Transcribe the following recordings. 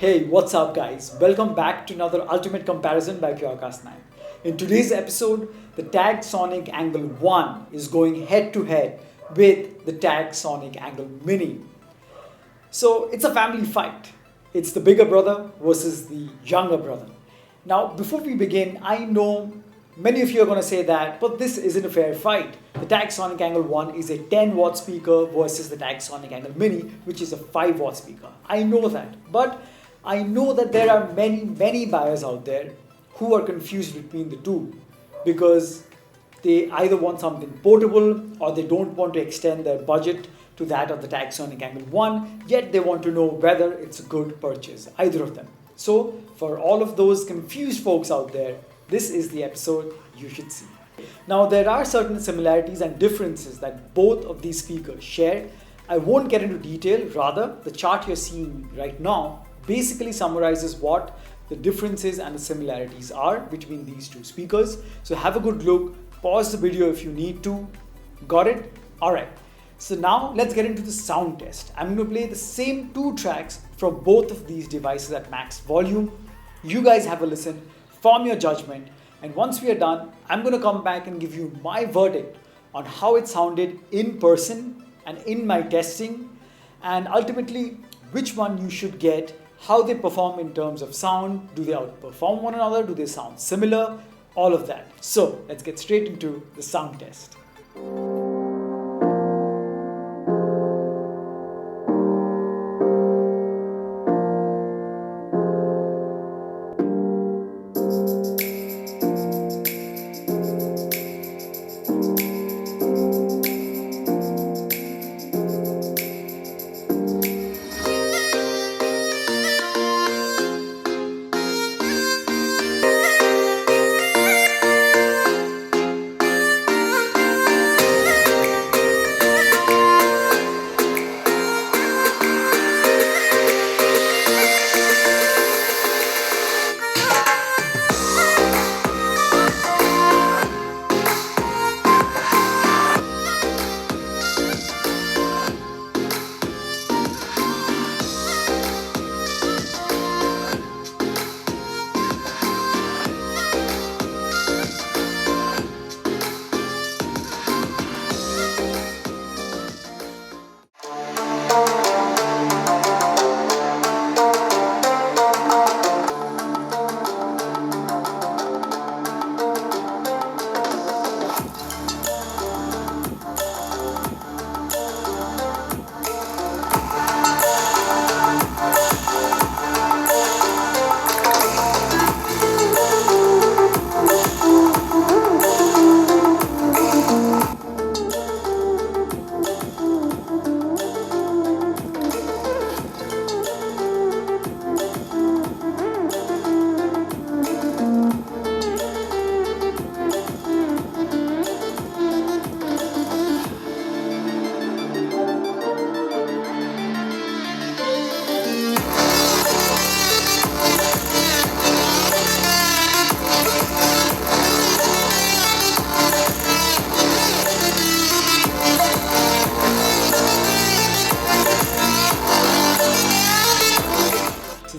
Hey, what's up guys? Welcome back to another ultimate comparison by Purecast 9. In today's episode, the Tagg Sonic Angle 1 is going head to head with the Tagg Sonic Angle Mini. So it's a family fight. It's the bigger brother versus the younger brother. Now, before we begin, I know many of you are going to say that, but this isn't a fair fight. The Tagg Sonic Angle 1 is a 10 watt speaker versus the Tagg Sonic Angle Mini, which is a 5 watt speaker. I know that, but I know that there are many buyers out there who are confused between the two because they either want something portable or they don't want to extend their budget to that of the Tagg Sonic Angle 1, yet they want to know whether it's a good purchase, either of them. So for all of those confused folks out there, this is the episode you should see. Now there are certain similarities and differences that both of these speakers share. I won't get into detail, rather the chart you're seeing right now basically summarizes what the differences and the similarities are between these two speakers. So have a good look, pause the video if you need to. Got it? Alright. So now let's get into the sound test. I'm going to play the same two tracks from both of these devices at max volume. You guys have a listen, form your judgment, and once we are done, I'm going to come back and give you my verdict on how it sounded in person and in my testing, and ultimately which one you should get, how they perform in terms of sound, do they outperform one another, do they sound similar, all of that. So let's get straight into the sound test.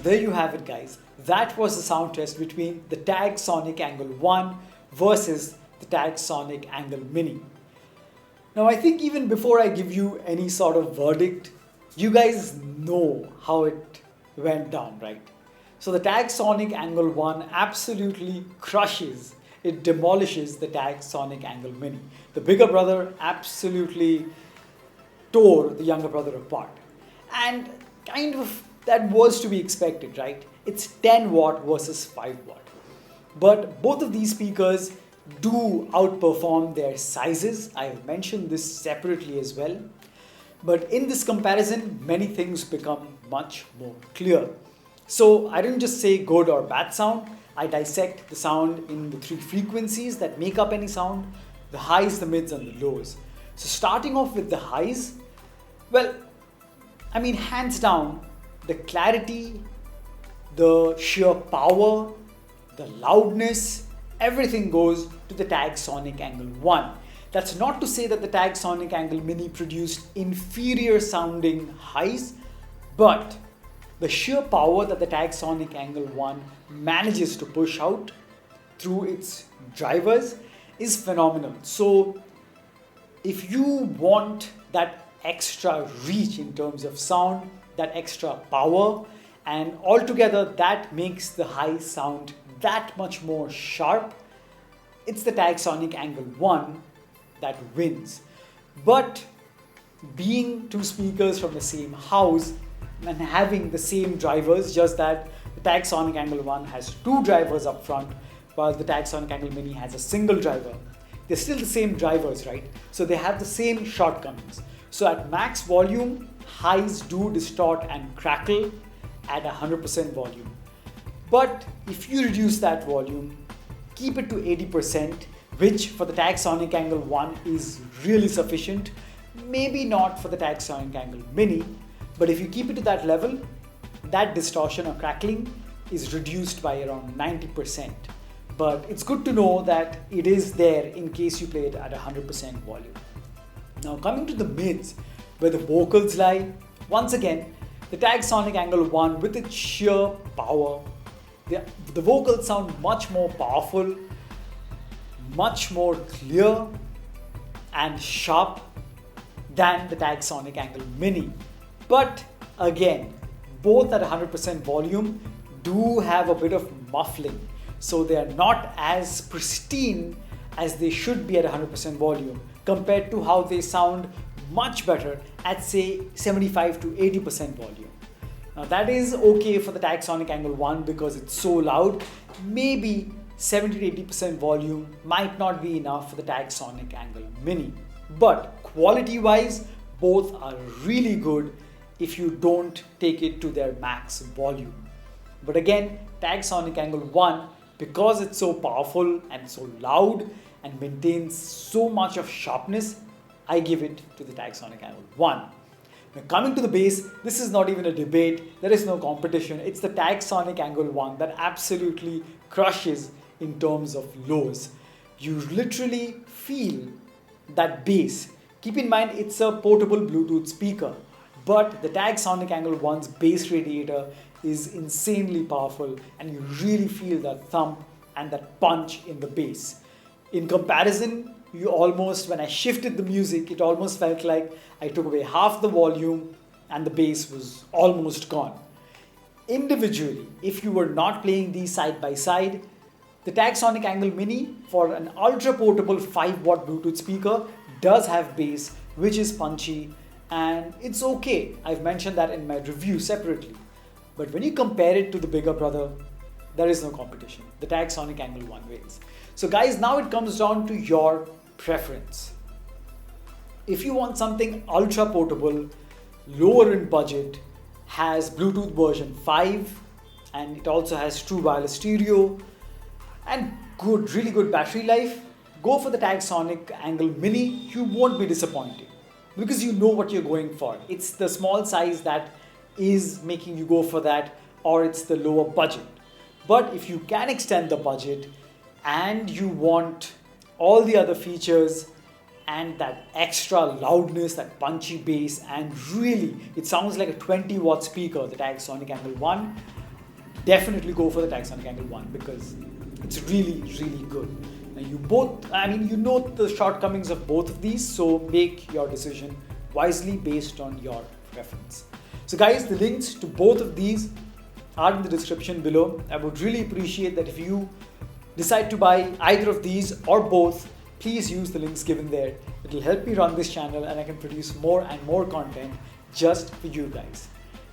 There you have it guys, that was the sound test between the Tagg Sonic Angle 1 versus the Tagg Sonic Angle Mini. Now I think even before I give you any sort of verdict, you guys know how it went down, right? So the Tagg Sonic Angle 1 absolutely crushes, it demolishes the Tagg Sonic Angle Mini. The bigger brother absolutely tore the younger brother apart. And kind of that was to be expected, right? It's 10 watt versus 5 watt. But both of these speakers do outperform their sizes. I have mentioned this separately as well. But in this comparison, many things become much more clear. So I didn't just say good or bad sound. I dissect the sound in the three frequencies that make up any sound: the highs, the mids, and the lows. So starting off with the highs, well, I mean, hands down, the clarity, the sheer power, the loudness, everything goes to the Tagg Sonic Angle 1. That's not to say that the Tagg Sonic Angle Mini produced inferior sounding highs, but The sheer power that the Tagg Sonic Angle 1 manages to push out through its drivers is phenomenal. So if you want that extra reach in terms of sound, that extra power, and altogether that makes the high sound that much more sharp, it's the Tagg Sonic Angle 1 that wins. But being two speakers from the same house and having the same drivers, just that the Tagg Sonic Angle 1 has two drivers up front while the Tagg Sonic Angle Mini has a single driver. They're still the same drivers, right? So they have the same shortcomings. So at max volume, highs do distort and crackle at 100% volume. But if you reduce that volume, keep it to 80%, which for the Tagg Sonic Angle 1 is really sufficient. Maybe not for the Tagg Sonic Angle Mini, but if you keep it to that level, that distortion or crackling is reduced by around 90%. But it's good to know that it is there in case you play it at 100% volume. Now coming to the mids, where the vocals lie, once again, the Tagg Sonic Angle 1 with its sheer power, the vocals sound much more powerful, much more clear and sharp than the Tagg Sonic Angle Mini. But again, both at 100% volume do have a bit of muffling. So they are not as pristine as they should be at 100% volume compared to how they sound much better at say 75 to 80% volume. Now that is okay for the Tagg Sonic Angle 1 because it's so loud. Maybe 70 to 80% volume might not be enough for the Tagg Sonic Angle Mini. But quality wise, both are really good if you don't take it to their max volume. But again, Tagg Sonic Angle 1, because it's so powerful and so loud and maintains so much of sharpness, I give it to the Tagg Sonic Angle 1. Now coming to the bass, this is not even a debate, there is no competition. It's the Tagg Sonic Angle 1 that absolutely crushes in terms of lows. You literally feel that bass. Keep in mind it's a portable Bluetooth speaker, but the Tagg Sonic Angle 1's bass radiator is insanely powerful and you really feel that thump and that punch in the bass. In comparison, when I shifted the music, it almost felt like I took away half the volume and the bass was almost gone. Individually, if you were not playing these side by side, the Tagg Sonic Angle Mini for an ultra portable 5-watt Bluetooth speaker does have bass, which is punchy and it's okay. I've mentioned that in my review separately. But when you compare it to the bigger brother, there is no competition. The Tagg Sonic Angle 1 wins. So guys, now it comes down to your preference. If you want something ultra portable, lower in budget, has Bluetooth version 5, and it also has true wireless stereo, and really good battery life, go for the Tagg Sonic Angle Mini. You won't be disappointed because you know what you're going for. It's the small size that is making you go for that, or it's the lower budget. But if you can extend the budget and you want all the other features and that extra loudness, that punchy bass, and really it sounds like a 20-watt speaker, the Tagg Sonic Angle 1, definitely go for the Tagg Sonic Angle 1 because it's really good. Now you know the shortcomings of both of these, so make your decision wisely based on your preference. So guys, the links to both of these are in the description below. I would really appreciate that if you decide to buy either of these or both, please use the links given there. It will help me run this channel and I can produce more and more content just for you guys.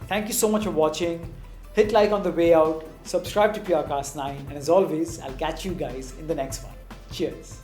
Thank you so much for watching. Hit like on the way out, subscribe to PRcast9, and as always, I'll catch you guys in the next one. Cheers.